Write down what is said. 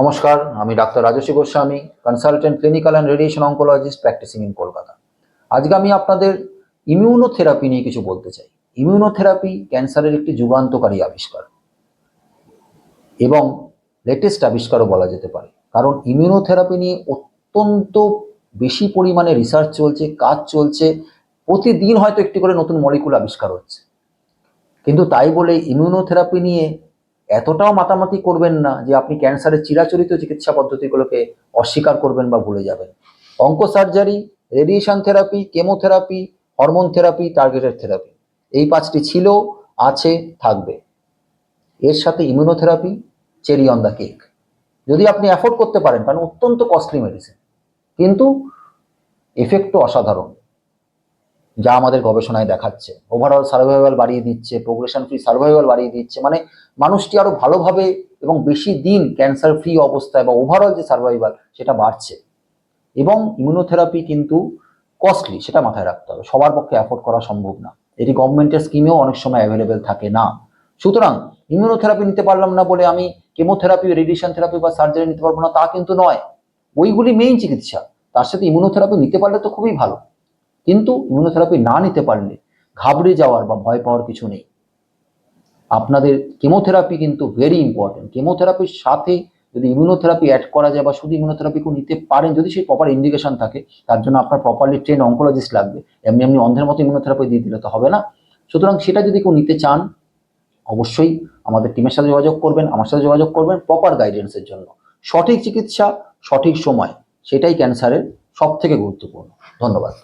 নমস্কার, আমি ডাক্তার Rajaswi Goswami, consultant clinical and radiation oncologist practising in Kolkata. আজকে আমি আপনাদের ইমিউনোথেরাপি নিয়ে কিছু বলতে চাই। ইমিউনোথেরাপি ক্যান্সারের একটি যুগান্তকারী আবিষ্কার এবং লেটেস্ট আবিষ্কারও বলা যেতে পারে, কারণ ইমিউনোথেরাপি নিয়ে অত্যন্ত বেশি পরিমাণে রিসার্চ চলছে, কাজ চলছে। প্রতিদিন হয়তো একটি করে নতুন মলিকুল আবিষ্কার হচ্ছে, কিন্তু তাই বলে ইমিউনোথেরাপি নিয়ে এতটাও মাতামাতি করবেন না যে আপনি ক্যান্সারের চিরাচরিত চিকিৎসা পদ্ধতিগুলোকে অস্বীকার করবেন বা ভুলে যাবেন। Onco surgery, radiation therapy, chemotherapy, hormone therapy, targeted therapy, এই পাঁচটি ছিল, আছে, থাকবে। এর সাথে immunotherapy cherry on the cake, যদি আপনি অ্যাফোর্ড করতে পারেন, কারণ অত্যন্ত কস্টলি মেডিসিন, কিন্তু এফেক্টও অসাধারণ, যা আমাদের গবেষণায় দেখাচ্ছে। ওভারঅল সার্ভাইভাল বাড়িয়ে দিচ্ছে, প্রোগ্রেশন ফ্রি সার্ভাইভাল বাড়িয়ে দিচ্ছে, মানে মানুষটি আরো ভালোভাবে এবং বেশি দিন ক্যান্সার ফ্রি অবস্থায় বা ওভারঅল যে সার্ভাইভাল সেটা বাড়ছে। এবং ইমিউনোথেরাপি কিন্তু কস্টলি, সেটা মাথায় রাখতে হবে, সবার পক্ষে অ্যাফোর্ড করা সম্ভব না। এটি গভর্নমেন্টের স্কিমেও অনেক সময় অ্যাভেলেবেল থাকে না। সুতরাং ইমিউনোথেরাপি নিতে পারলাম না বলে আমি কেমোথেরাপি, রেডিয়েশন থেরাপি বা সার্জারি নিতে পারবো না, তা কিন্তু নয়। ওইগুলি মেইন চিকিৎসা, তার সাথে ইমিউনোথেরাপি নিতে পারলে তো খুবই ভালো। কিন্তু ইমিউনোথেরাপি না নিতে পারলে ঘাবড়ে যাওয়ার বা ভয় পাওয়ার কিছু নেই। আপনাদের কেমোথেরাপি কিন্তু ভেরি ইম্পর্টেন্ট। কেমোথেরাপির সাথে যদি ইমিউনোথেরাপি অ্যাড করা যায় বা শুধু ইমিউনোথেরাপিকেও নিতে পারেন, যদি সেই প্রপার ইন্ডিকেশন থাকে, তার জন্য আপনার প্রপারলি ট্রেন অঙ্কোলজিস্ট লাগবে। এমনি এমনি অন্ধের মতো ইমিউনোথেরাপি দিয়ে দিলে তো হবে না। সুতরাং সেটা যদি কেউ নিতে চান, অবশ্যই আমাদের টিমের সাথে যোগাযোগ করবেন, আমার সাথে যোগাযোগ করবেন প্রপার গাইডেন্সের জন্য। সঠিক চিকিৎসা, সঠিক সময়, সেটাই ক্যান্সারের সব থেকে গুরুত্বপূর্ণ। ধন্যবাদ।